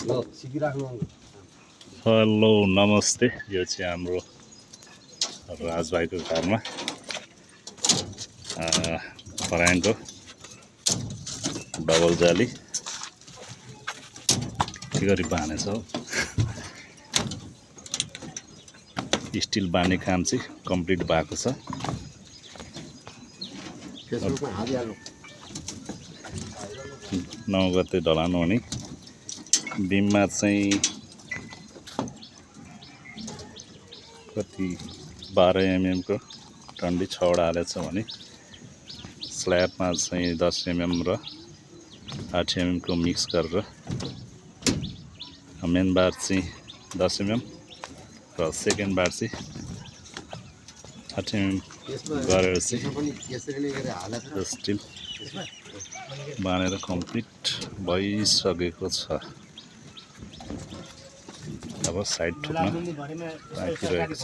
Hello नमस्ते। यो चाहिँ हाम्रो राजभाइको घरमा फरायनको डबल जाली के गरी बाँधेछ हौ। स्टिल बाँध्ने काम चाहिँ कम्प्लिट भएको छ। 9 गते ढलान हुने बिममा चाहिँ कति 12 mm को डन्डी 6 वटा हालेको छ भने स्ल्याबमा चाहिँ 10 mm र 8 mm को मिक्स गरेर मेन बार चाहिँ 10 mm र सेकेन्ड बार चाहिँ 8 mm गरेर चाहिँ स्टिल बाँधेर कम्प्लिट भइसकेको छ। अब साइड ठोक्न बाँकी रहेको छ।